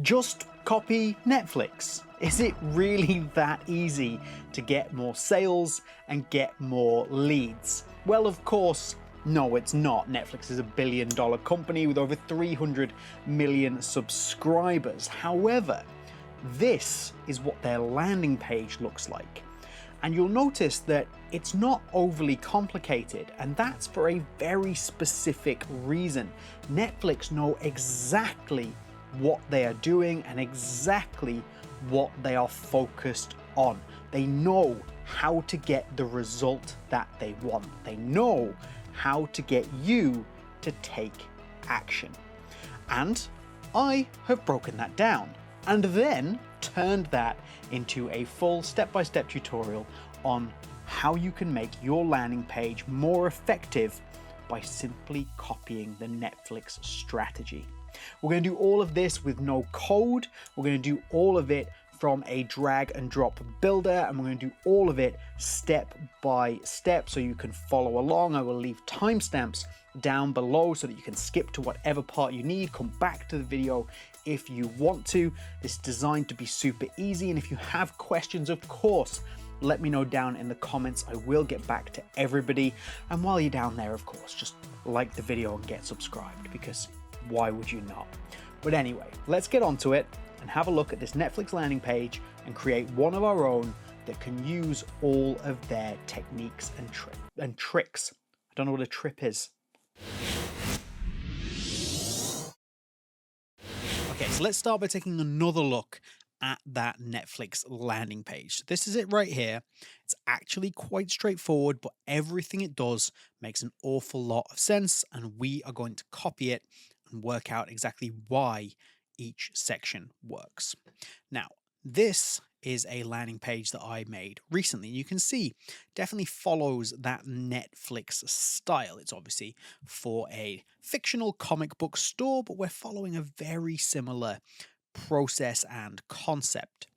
Just copy Netflix. Is it really that easy to get more sales and get more leads? Well, of course, no, it's not. Netflix is a billion-dollar company with over 300 million subscribers. However, this is what their landing page looks like. And you'll notice that it's not overly complicated, and that's for a very specific reason. Netflix know exactly what they are doing and exactly what they are focused on. They know how to get the result that they want. They know how to get you to take action. And I have broken that down and then turned that into a full step-by-step tutorial on how you can make your landing page more effective by simply copying the Netflix strategy. We're going to do all of this with no code. We're going to do all of it from a drag and drop builder, and we're going to do all of it step by step so you can follow along. I will leave timestamps down below so that you can skip to whatever part you need, come back to the video if you want to. It's designed to be super easy, and if you have questions, of course, let me know down in the comments. I will get back to everybody. And while you're down there, of course, just like the video and get subscribed, because why would you not? But anyway, let's get onto it and have a look at this Netflix landing page and create one of our own that can use all of their techniques and tricks. I don't know what a trip is. Okay, so let's start by taking another look at that Netflix landing page. So this is it right here. It's actually quite straightforward, but everything it does makes an awful lot of sense, and we are going to copy it and work out exactly why each section works. Now, this is a landing page that I made recently. You can see definitely follows that Netflix style. It's obviously for a fictional comic book store, but we're following a very similar process and concept.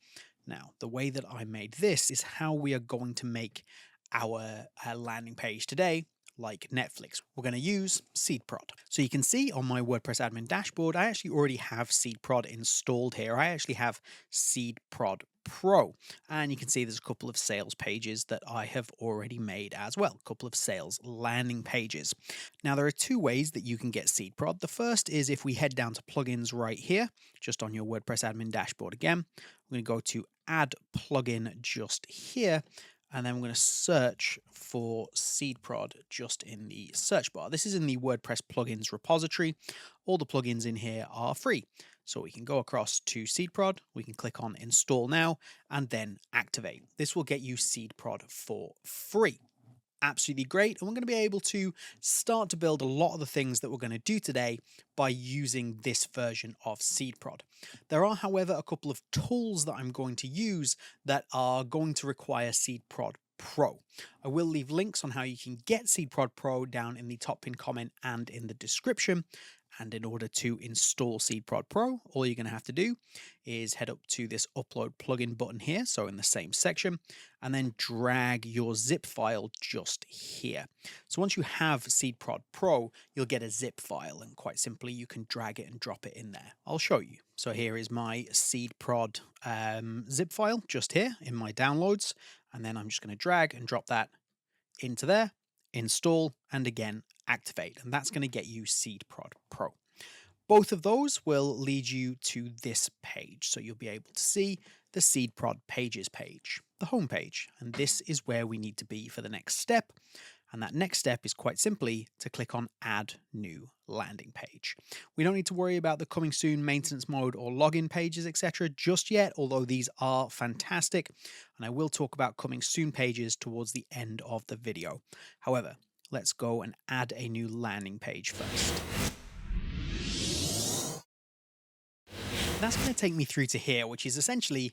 Now, the way that I made this is how we are going to make our landing page today like Netflix. We're going to use SeedProd. So you can see on my WordPress admin dashboard, I actually already have SeedProd installed here. I actually have SeedProd Pro, and you can see there's a couple of sales pages that I have already made as well, a couple of sales landing pages. Now, there are two ways that you can get SeedProd. The first is if we head down to plugins right here, just on your WordPress admin dashboard again. I'm going to go to add plugin just here, and then we're going to search for SeedProd just in the search bar. This is in the WordPress plugins repository. All the plugins in here are free. So we can go across to SeedProd, we can click on install now, and then activate. This will get you SeedProd for free. Absolutely great. And we're going to be able to start to build a lot of the things that we're going to do today by using this version of SeedProd. There are, however, a couple of tools that I'm going to use that are going to require SeedProd Pro. I will leave links on how you can get SeedProd Pro down in the top pinned comment and in the description. And in order to install SeedProd Pro, all you're going to have to do is head up to this upload plugin button here, so in the same section, and then drag your zip file just here. So once you have SeedProd Pro, you'll get a zip file, and quite simply, you can drag it and drop it in there. I'll show you. So here is my SeedProd zip file just here in my downloads, and then I'm just going to drag and drop that into there, install, and again, activate, and that's going to get you SeedProd Pro. Both of those will lead you to this page, so you'll be able to see the SeedProd pages page, the home page, and this is where we need to be for the next step. And that next step is quite simply to click on Add New Landing Page. We don't need to worry about the coming soon maintenance mode or login pages, etc. just yet, although these are fantastic. And I will talk about coming soon pages towards the end of the video. However, let's go and add a new landing page first. That's going to take me through to here, which is essentially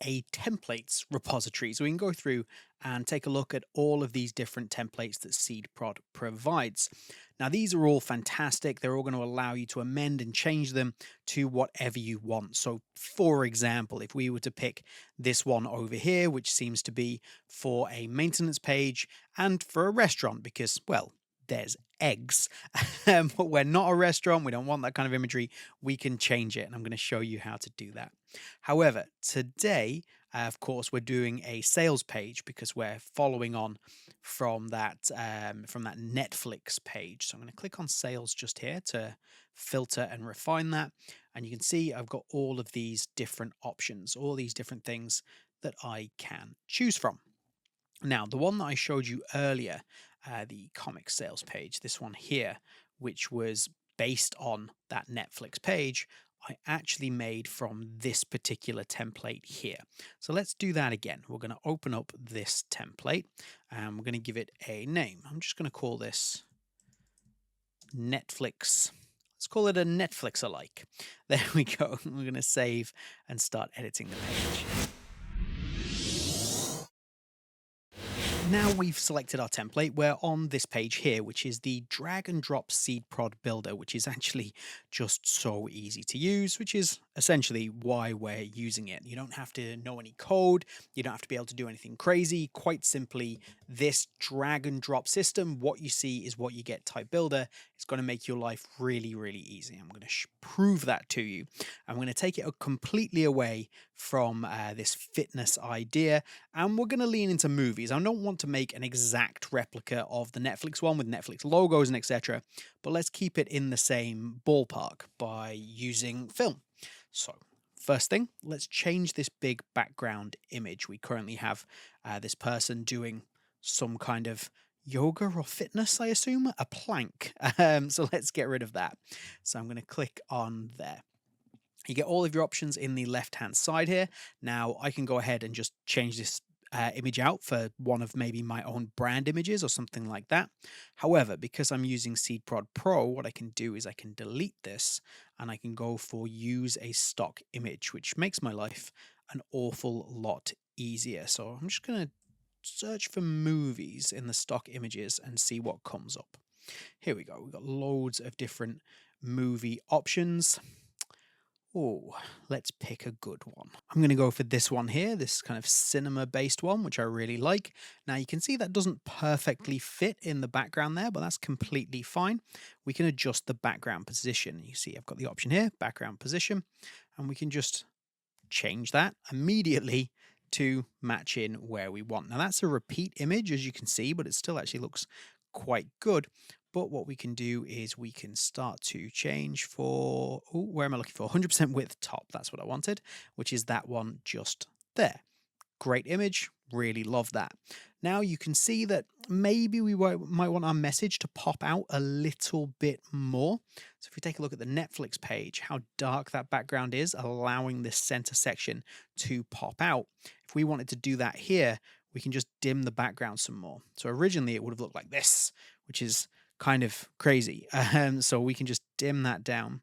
a templates repository. So we can go through and take a look at all of these different templates that SeedProd provides. Now, these are all fantastic. They're all going to allow you to amend and change them to whatever you want. So for example, if we were to pick this one over here, which seems to be for a maintenance page and for a restaurant, because, well, there's eggs. But we're not a restaurant. We don't want that kind of imagery. We can change it, and I'm going to show you how to do that. However, today, of course, we're doing a sales page because we're following on from that Netflix page. So I'm going to click on sales just here to filter and refine that. And you can see I've got all of these different options, all these different things that I can choose from. Now, the one that I showed you earlier, the comic sales page, this one here, which was based on that Netflix page, I actually made from this particular template here. So let's do that again. We're going to open up this template and we're going to give it a name. I'm just going to call this Netflix. Let's call it a Netflix alike. There we go. We're going to save and start editing the page. Now we've selected our template, we're on this page here, which is the drag and drop SeedProd builder, which is actually just so easy to use, which is essentially why we're using it. You don't have to know any code. You don't have to be able to do anything crazy. Quite simply, this drag and drop system, what you see is what you get type builder. It's going to make your life really, really easy. I'm going to prove that to you. I'm going to take it completely away from this fitness idea, and we're going to lean into movies. I don't want to make an exact replica of the Netflix one with Netflix logos and etc., but let's keep it in the same ballpark by using film. So first thing, let's change this big background image. We currently have this person doing some kind of yoga or fitness, I assume, a plank. So let's get rid of that. So I'm going to click on there. You get all of your options in the left-hand side here. Now I can go ahead and just change this image out for one of maybe my own brand images or something like that. However, because I'm using SeedProd Pro, what I can do is I can delete this and I can go for use a stock image, which makes my life an awful lot easier. So I'm just going to search for movies in the stock images and see what comes up. Here we go. We've got loads of different movie options. Oh, let's pick a good one. I'm going to go for this one here, this kind of cinema-based one, which I really like. Now, you can see that doesn't perfectly fit in the background there, but that's completely fine. We can adjust the background position. You see I've got the option here, background position, and we can just change that immediately to match in where we want. Now, that's a repeat image, as you can see, but it still actually looks quite good. But what we can do is we can start to change for, where am I looking for? 100% width top, that's what I wanted, which is that one just there. Great image, really love that. Now you can see that maybe we might want our message to pop out a little bit more. So if we take a look at the Netflix page, how dark that background is, allowing this center section to pop out. If we wanted to do that here, we can just dim the background some more. So originally it would have looked like this, which is kind of crazy. So we can just dim that down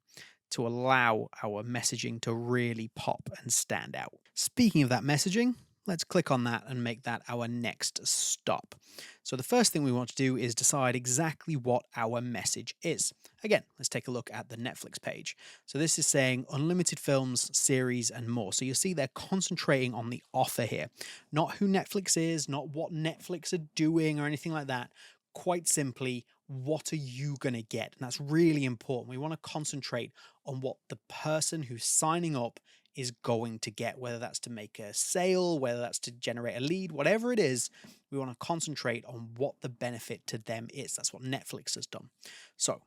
to allow our messaging to really pop and stand out. Speaking of that messaging, let's click on that and make that our next stop. So the first thing we want to do is decide exactly what our message is. Again, let's take a look at the Netflix page. So this is saying unlimited films, series, and more. So you'll see they're concentrating on the offer here, not who Netflix is, not what Netflix are doing or anything like that. Quite simply, what are you going to get? And that's really important. We want to concentrate on what the person who's signing up is going to get, whether that's to make a sale, whether that's to generate a lead, whatever it is, we want to concentrate on what the benefit to them is. That's what Netflix has done. So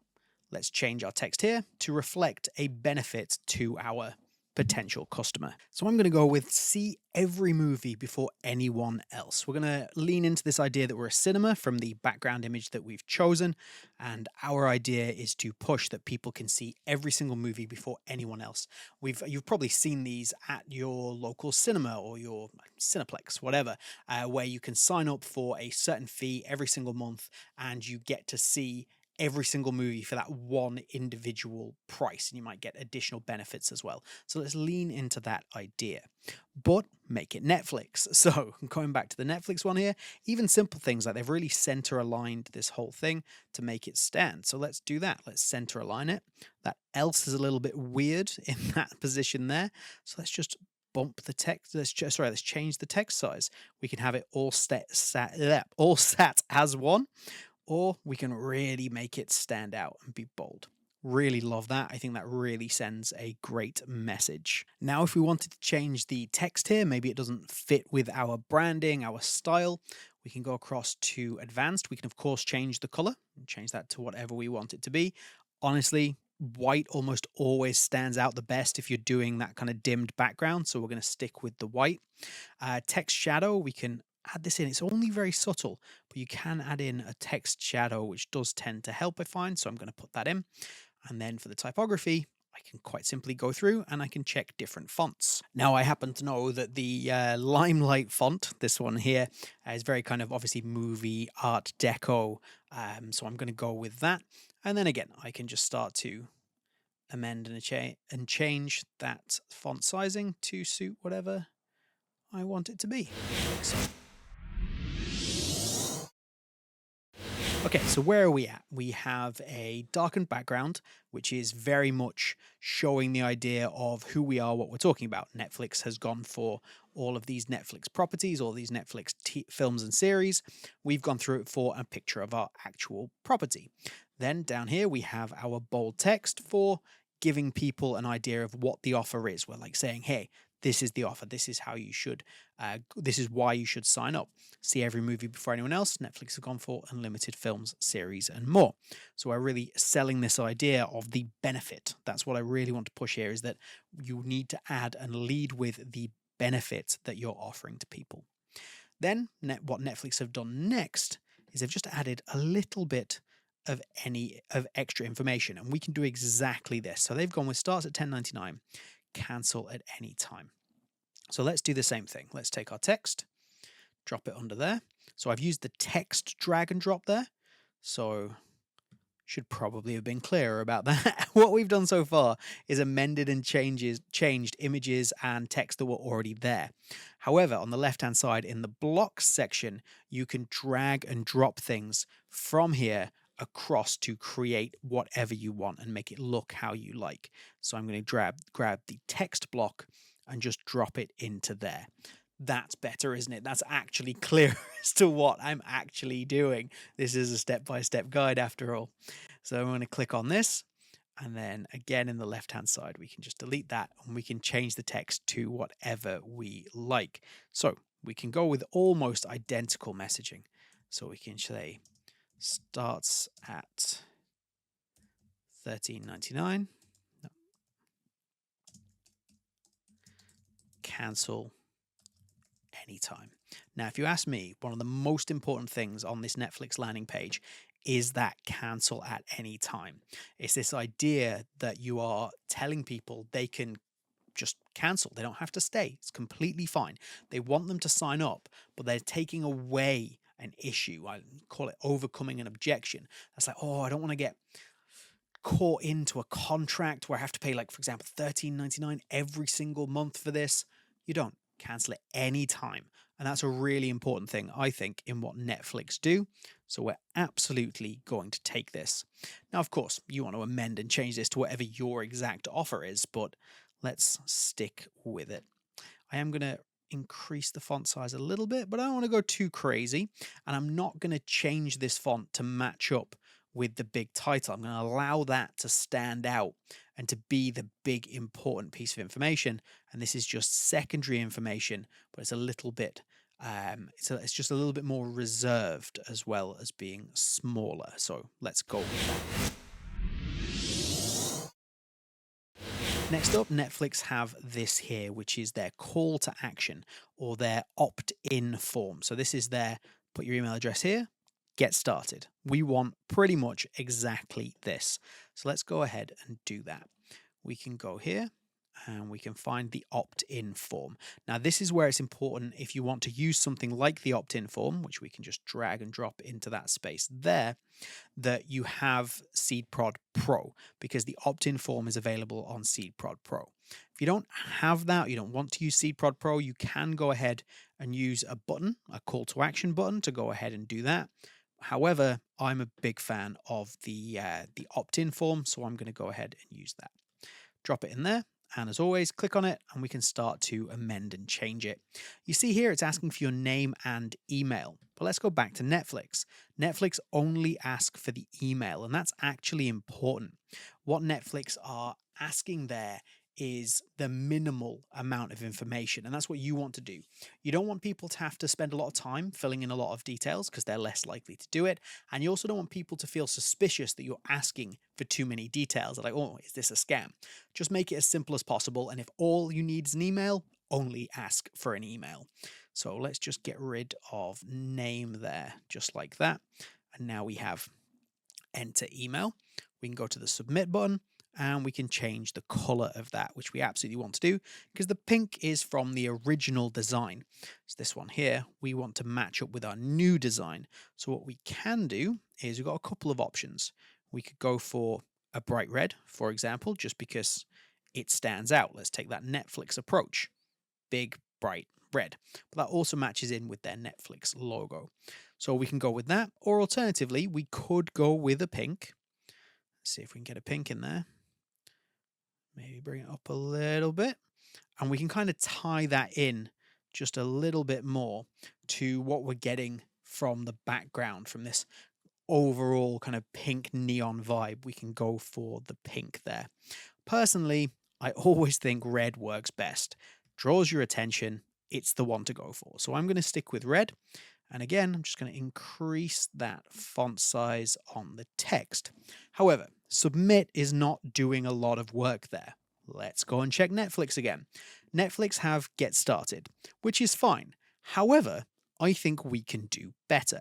let's change our text here to reflect a benefit to our potential customer. So I'm going to go with see every movie before anyone else. We're going to lean into this idea that we're a cinema from the background image that we've chosen. And our idea is to push that people can see every single movie before anyone else. You've probably seen these at your local cinema or your Cineplex, whatever, where you can sign up for a certain fee every single month and you get to see every single movie for that one individual price, and you might get additional benefits as well. So let's lean into that idea, but make it Netflix. So going back to the Netflix one here, even simple things like they've really center aligned this whole thing to make it stand. So let's do that. Let's center align it. That else is a little bit weird in that position there. So let's just bump the text. Let's change the text size. We can have it all sat as one. or we can really make it stand out and be bold. Really love that. I think that really sends a great message. Now, if we wanted to change the text here, maybe it doesn't fit with our branding, our style, we can go across to advanced. We can, of course, change the color and change that to whatever we want it to be. Honestly, white almost always stands out the best if you're doing that kind of dimmed background. So we're going to stick with the white. Text shadow, we can add this in. It's only very subtle, but you can add in a text shadow, which does tend to help, I find. So I'm going to put that in. And then for the typography, I can quite simply go through and I can check different fonts. Now, I happen to know that the Limelight font, this one here, is very kind of obviously movie art deco. So I'm going to go with that. And then again, I can just start to amend and change that font sizing to suit whatever I want it to be. Like so. Okay, so where are we at? We have a darkened background, which is very much showing the idea of who we are, what we're talking about. Netflix has gone for all of these Netflix properties, all these Netflix films and series. We've gone through it for a picture of our actual property. Then down here, we have our bold text for giving people an idea of what the offer is. We're like saying, hey, this is the offer. This is how you should, this is why you should sign up. See every movie before anyone else. Netflix have gone for unlimited films, series, and more. So we're really selling this idea of the benefit. That's what I really want to push here, is that you need to add and lead with the benefit that you're offering to people. Then what Netflix have done next is they've just added a little bit of extra information, and we can do exactly this. So they've gone with starts at $10.99, cancel at any time. So let's do the same thing. Let's take our text, drop it under there. So I've used the text drag and drop there. So should probably have been clearer about that. What we've done so far is amended and changed images and text that were already there. However, on the left-hand side in the blocks section, you can drag and drop things from here across to create whatever you want and make it look how you like. So I'm going to grab the text block and just drop it into there. That's better, isn't it? That's actually clear as to what I'm actually doing. This is a step-by-step guide after all. So I'm going to click on this, and then again in the left-hand side, we can just delete that and we can change the text to whatever we like. So we can go with almost identical messaging. So we can say starts at $13.99. No. Cancel anytime. Now, if you ask me, one of the most important things on this Netflix landing page is that cancel at any time. It's this idea that you are telling people they can just cancel. They don't have to stay. It's completely fine. They want them to sign up, but they're taking away an issue. I call it overcoming an objection. That's like, oh, I don't want to get caught into a contract where I have to pay, like, for example, $13.99 every single month for this. You don't. Cancel it anytime. And that's a really important thing, I think, in what Netflix do. So we're absolutely going to take this. Now, of course, you want to amend and change this to whatever your exact offer is, but let's stick with it. I am going to increase the font size a little bit, but I don't want to go too crazy. And I'm not going to change this font to match up with the big title. I'm going to allow that to stand out and to be the big important piece of information. And this is just secondary information, but it's a little bit, it's just a little bit more reserved as well as being smaller. So let's go with that. Next up, Netflix have this here, which is their call to action or their opt-in form. So this is their put your email address here, get started. We want pretty much exactly this. So let's go ahead and do that. We can go here and we can find the opt-in form. Now, this is where it's important if you want to use something like the opt-in form, which we can just drag and drop into that space there, that you have SeedProd Pro, because the opt-in form is available on SeedProd Pro. If you don't have that, you don't want to use SeedProd Pro, you can go ahead and use a button, a call to action button to go ahead and do that. However, I'm a big fan of the opt-in form, so I'm going to go ahead and use that. Drop it in there, And as always, click on it and we can start to amend and change it. You see here, it's asking for your name and email. But let's go back to Netflix. Netflix only ask for the email, and that's actually important. What Netflix are asking there is the minimal amount of information, and that's what you want to do. You don't want people to have to spend a lot of time filling in a lot of details because they're less likely to do it, and you also don't want people to feel suspicious that you're asking for too many details. They're like, oh, is this a scam? Just make it as simple as possible, and if all you need is an email, only ask for an email. So let's just get rid of name there, just like that. And now we have enter email. We can go to the submit button and we can change the color of that, which we absolutely want to do because the pink is from the original design. It's this one here. We want to match up with our new design. So what we can do is we've got a couple of options. We could go for a bright red, for example, just because it stands out. Let's take that Netflix approach. Big, bright red. But that also matches in with their Netflix logo. So we can go with that, or alternatively, we could go with a pink. Let's see if we can get a pink in there. Maybe bring it up a little bit. And we can kind of tie that in just a little bit more to what we're getting from the background, from this overall kind of pink neon vibe. We can go for the pink there. Personally, I always think red works best. Draws your attention, it's the one to go for. So I'm going to stick with red. And again, I'm just going to increase that font size on the text. However, submit is not doing a lot of work there. Let's go and check Netflix again. Netflix have get started, which is fine. However, I think we can do better.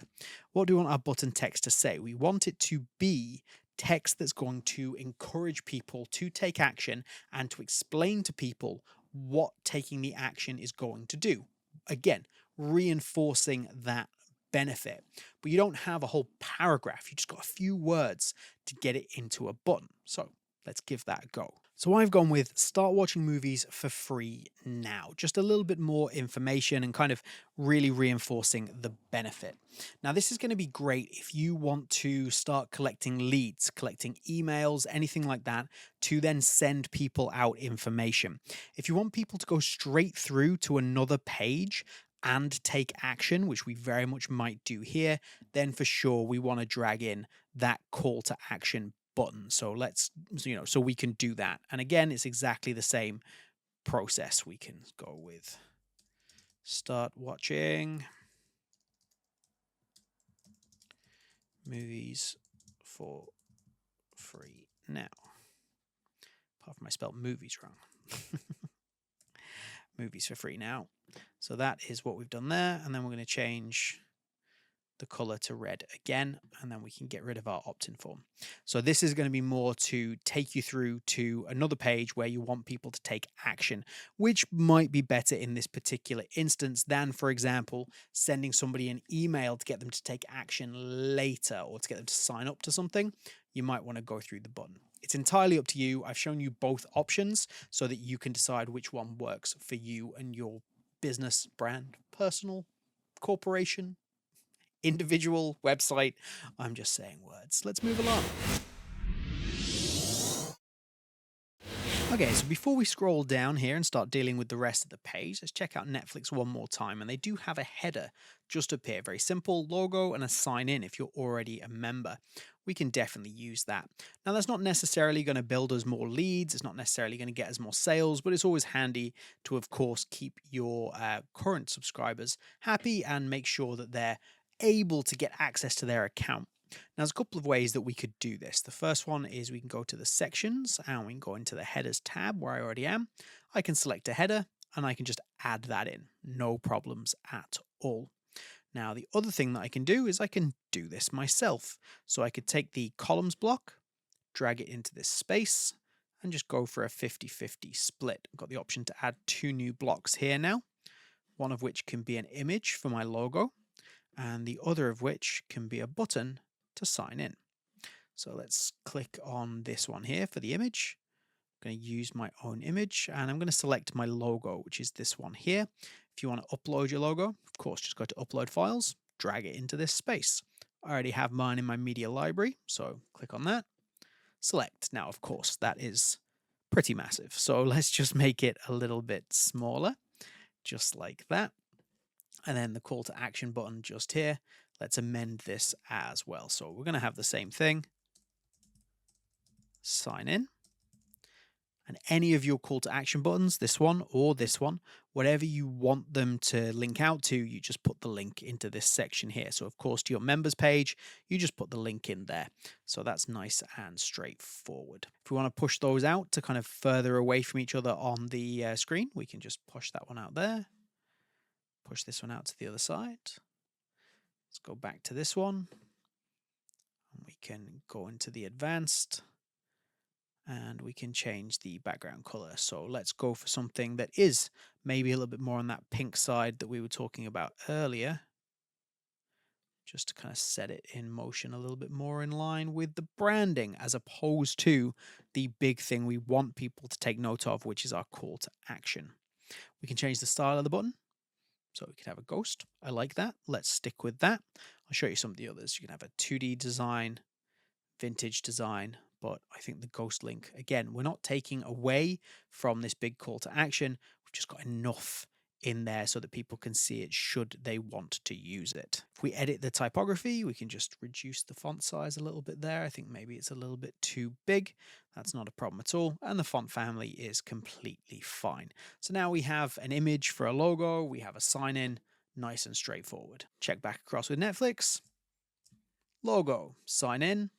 What do we want our button text to say? We want it to be text that's going to encourage people to take action and to explain to people what taking the action is going to do. Again, reinforcing that benefit. But you don't have a whole paragraph. You just got a few words to get it into a button. So let's give that a go. So I've gone with start watching movies for free now. Just a little bit more information and kind of really reinforcing the benefit. Now, this is going to be great if you want to start collecting leads, collecting emails, anything like that, to then send people out information. If you want people to go straight through to another page and take action, which we very much might do here, then for sure we want to drag in that call to action button. So let's, so we can do that. And again, it's exactly the same process. We can go with start watching movies for free now. Apart from I spelled movies wrong. Movies for free now. So that is what we've done there. And then we're going to change the color to red again, and then we can get rid of our opt-in form. So this is going to be more to take you through to another page where you want people to take action, which might be better in this particular instance than, for example, sending somebody an email to get them to take action later or to get them to sign up to something. You might want to go through the button. It's entirely up to you. I've shown you both options so that you can decide which one works for you and your business, brand, personal, corporation, individual website. I'm just saying words. Let's move along. Okay, so before we scroll down here and start dealing with the rest of the page, let's check out Netflix one more time. And they do have a header just up here. Very simple logo and a sign in if you're already a member. We can definitely use that. Now, that's not necessarily going to build us more leads. It's not necessarily going to get us more sales, but it's always handy to, of course, keep your current subscribers happy and make sure that they're able to get access to their account. Now, there's a couple of ways that we could do this. The first one is we can go to the sections and we can go into the headers tab where I already am. I can select a header and I can just add that in. No problems at all. Now, the other thing that I can do is I can do this myself. So I could take the columns block, drag it into this space, and just go for a 50-50 split. I've got the option to add 2 new blocks here now, one of which can be an image for my logo, and the other of which can be a button to sign in. So let's click on this one here for the image. I'm going to use my own image and I'm going to select my logo, which is this one here. If you want to upload your logo, of course, just go to upload files, drag it into this space. I already have mine in my media library, so click on that, select. Now, of course, that is pretty massive. So let's just make it a little bit smaller, just like that. And then the call to action button just here. Let's amend this as well. So we're going to have the same thing. Sign in. And any of your call to action buttons, this one or this one, whatever you want them to link out to, you just put the link into this section here. So of course, to your members page, you just put the link in there. So that's nice and straightforward. If we want to push those out to kind of further away from each other on the screen, we can just push that one out there. Push this one out to the other side. Let's go back to this one. And we can go into the advanced. And we can change the background color. So let's go for something that is maybe a little bit more on that pink side that we were talking about earlier, just to kind of set it in motion a little bit more in line with the branding, as opposed to the big thing we want people to take note of, which is our call to action. We can change the style of the button. So we can have a ghost. I like that. Let's stick with that. I'll show you some of the others. You can have a 2D design, vintage design, but I think the ghost link, again, we're not taking away from this big call to action. We've just got enough in there so that people can see it should they want to use it. If we edit the typography, we can just reduce the font size a little bit there. I think maybe it's a little bit too big. That's not a problem at all. And the font family is completely fine. So now we have an image for a logo. We have a sign in, nice and straightforward. Check back across with Netflix. Logo, sign in,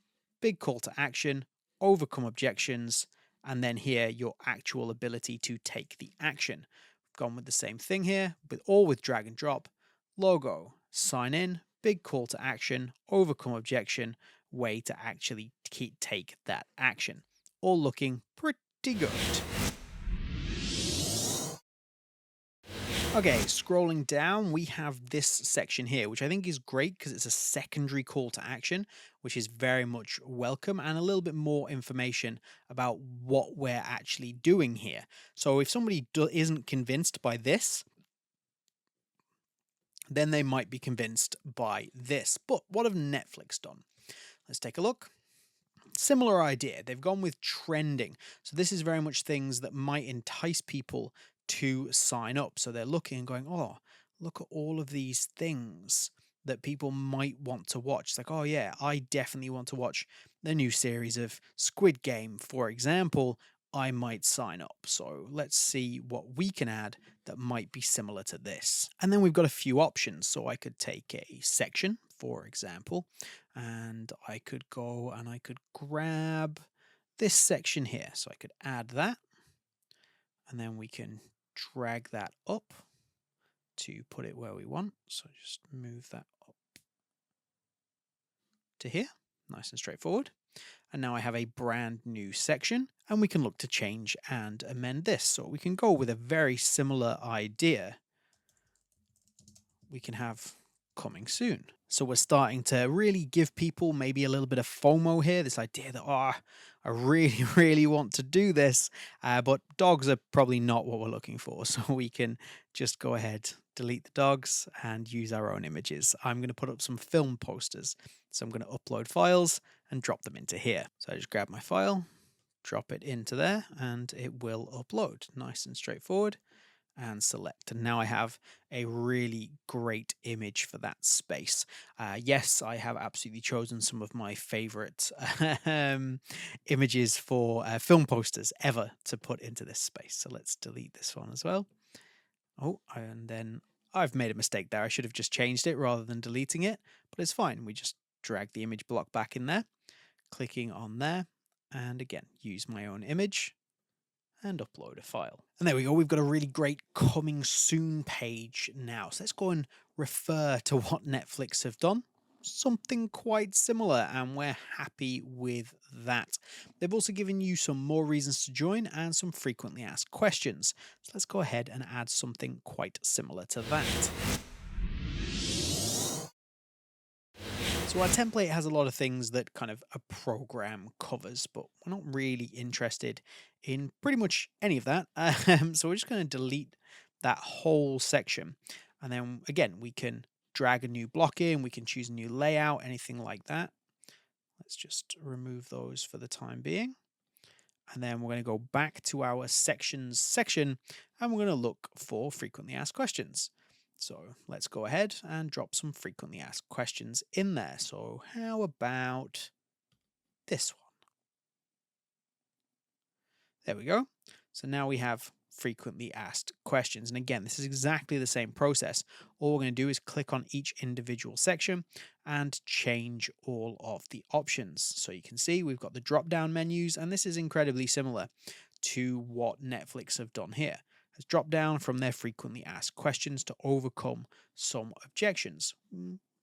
big call to action, overcome objections, and then here your actual ability to take the action. We've gone with the same thing here, with drag and drop. Logo, sign in, big call to action, overcome objection, way to actually take that action. All looking pretty good. Okay, scrolling down, we have this section here, which I think is great because it's a secondary call to action, which is very much welcome, and a little bit more information about what we're actually doing here. So if somebody isn't convinced by this, then they might be convinced by this. But what have Netflix done? Let's take a look. Similar idea. They've gone with trending. So this is very much things that might entice people to sign up. So they're looking and going, oh, look at all of these things that people might want to watch. It's like, oh yeah, I definitely want to watch the new series of Squid Game, for example. I might sign up. So let's see what we can add that might be similar to this. And then we've got a few options. So I could take a section, for example, and I could go and I could grab this section here. So I could add that, and then we can drag that up to put it where we want. So just move that up to here. Nice and straightforward. And now I have a brand new section, and we can look to change and amend this. So we can go with a very similar idea. We can have coming soon. So we're starting to really give people maybe a little bit of FOMO here, this idea that, oh, I really, really want to do this, but dogs are probably not what we're looking for. So we can just go ahead, delete the dogs, and use our own images. I'm going to put up some film posters. So I'm going to upload files and drop them into here. So I just grab my file, drop it into there, and it will upload. Nice and straightforward. And select, and now I have a really great image for that space. Yes, I have absolutely chosen some of my favorite images for film posters ever to put into this space. So let's delete this one as well. Oh, and then I've made a mistake there. I should have just changed it rather than deleting it, but it's fine. We just drag the image block back in there, clicking on there, and again, use my own image and upload a file. And there we go. We've got a really great coming soon page now. So let's go and refer to what Netflix have done. Something quite similar, and we're happy with that. They've also given you some more reasons to join and some frequently asked questions. So let's go ahead and add something quite similar to that. So our template has a lot of things that kind of a program covers, but we're not really interested in pretty much any of that. So we're just going to delete that whole section. And then again, we can drag a new block in, we can choose a new layout, anything like that. Let's just remove those for the time being. And then we're going to go back to our sections section and we're going to look for frequently asked questions. So let's go ahead and drop some frequently asked questions in there. So how about this one? There we go. So now we have frequently asked questions. And again, this is exactly the same process. All we're going to do is click on each individual section and change all of the options. So you can see we've got the drop down menus, and this is incredibly similar to what Netflix have done here. Has dropped down from their frequently asked questions to overcome some objections.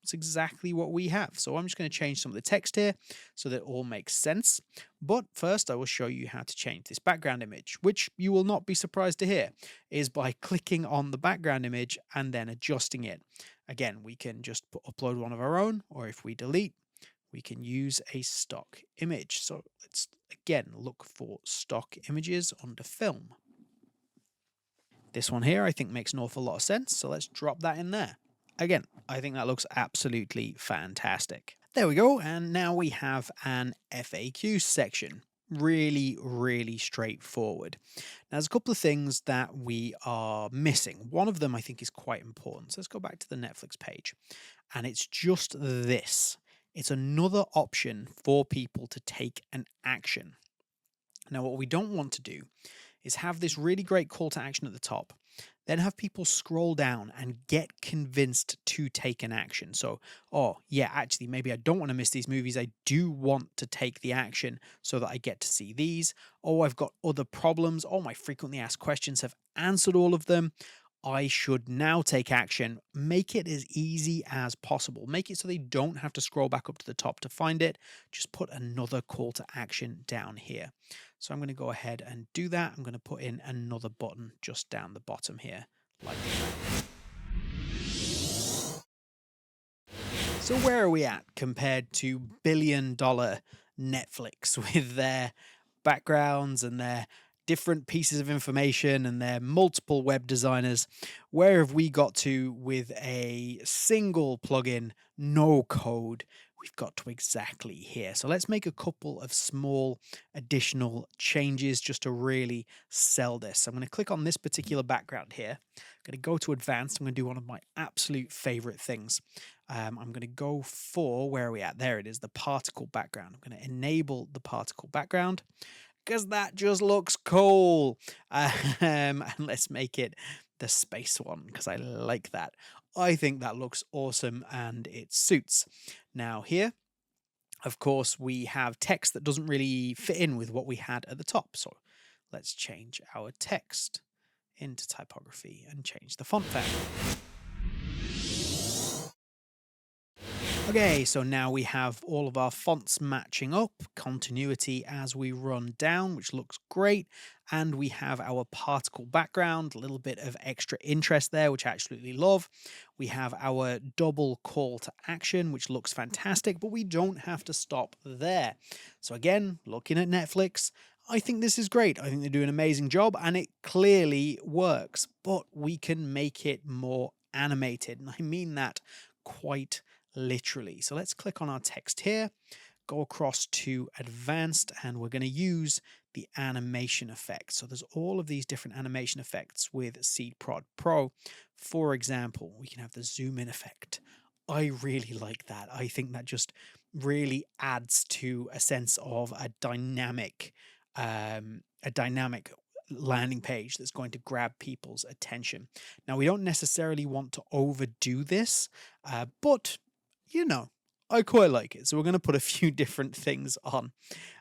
It's exactly what we have. So I'm just going to change some of the text here so that it all makes sense. But first I will show you how to change this background image, which you will not be surprised to hear is by clicking on the background image and then adjusting it. Again, we can just upload one of our own, or if we delete, we can use a stock image. So let's again look for stock images under film. This one here I think makes an awful lot of sense, so let's drop that in there. Again, I think that looks absolutely fantastic. There we go, and now we have an FAQ section. Really straightforward. Now, there's a couple of things that we are missing. One of them I think is quite important. So let's go back to the Netflix page, and it's just this. It's another option for people to take an action. Now, what we don't want to do is have this really great call to action at the top, then have people scroll down and get convinced to take an action. So, oh yeah, actually, maybe I don't want to miss these movies. I do want to take the action so that I get to see these. Oh, I've got other problems. Oh, my frequently asked questions have answered all of them. I should now take action. Make it as easy as possible. Make it so they don't have to scroll back up to the top to find it. Just put another call to action down here. So I'm going to go ahead and do that. I'm going to put in another button just down the bottom here, like that. So where are we at compared to billion-dollar Netflix with their backgrounds and their different pieces of information and their multiple web designers? Where have we got to with a single plugin, no code? We've got to exactly here. So let's make a couple of small additional changes just to really sell this. So I'm going to click on this particular background here. I'm going to go to advanced. I'm going to do one of my absolute favorite things. I'm going to go for, where are we at? There it is, the particle background. I'm going to enable the particle background because that just looks cool. And let's make it the space one because I like that. I think that looks awesome and it suits. Now here, of course, we have text that doesn't really fit in with what we had at the top. So let's change our text into typography and change the font family. Okay, so now we have all of our fonts matching up, continuity as we run down, which looks great. And we have our particle background, a little bit of extra interest there, which I absolutely love. We have our double call to action, which looks fantastic, but we don't have to stop there. So again, looking at Netflix, I think this is great. I think they do an amazing job and it clearly works, but we can make it more animated. And I mean that quite literally. So let's click on our text here, go across to advanced, and we're going to use the animation effects. So there's all of these different animation effects with SeedProd Pro. For example, we can have the zoom in effect. I really like that. I think that just really adds to a sense of a dynamic landing page that's going to grab people's attention. Now, we don't necessarily want to overdo this, but you know, I quite like it. So we're going to put a few different things on.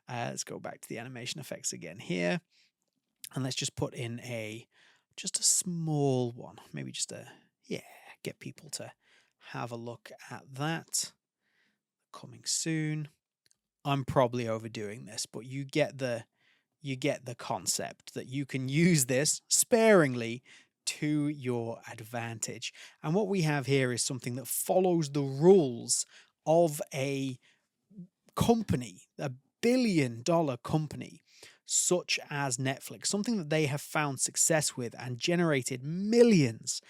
Let's go back to the animation effects again here. And let's just put in just a small one. Maybe just get people to have a look at that. Coming soon. I'm probably overdoing this, but you get the concept that you can use this sparingly to your advantage. And what we have here is something that follows the rules of a company, a billion-dollar company such as Netflix, something that they have found success with and generated millions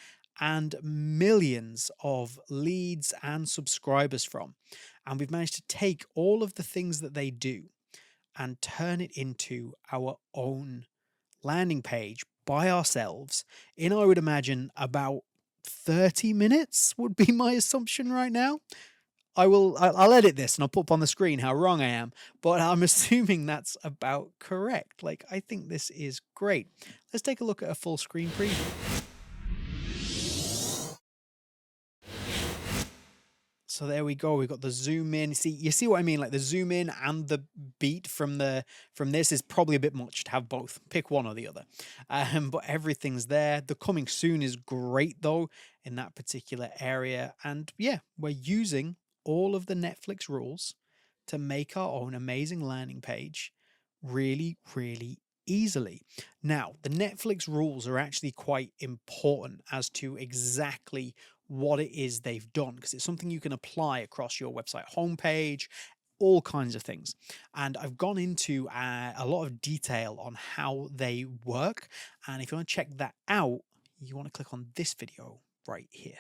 and millions of leads and subscribers from. And we've managed to take all of the things that they do and turn it into our own landing page by ourselves in, I would imagine, about 30 minutes would be my assumption right now. I'll edit this and I'll put up on the screen how wrong I am, but I'm assuming that's about correct. Like, I think this is great. Let's take a look at a full screen preview. So there we go. We've got the zoom in. You see what I mean? Like the zoom in and the beat from this is probably a bit much to have both. Pick one or the other. But everything's there. The coming soon is great though in that particular area. And yeah, we're using all of the Netflix rules to make our own amazing landing page really, really easily. Now, the Netflix rules are actually quite important as to exactly what it is they've done, because it's something you can apply across your website homepage, all kinds of things. And I've gone into a lot of detail on how they work. And if you want to check that out, you want to click on this video right here.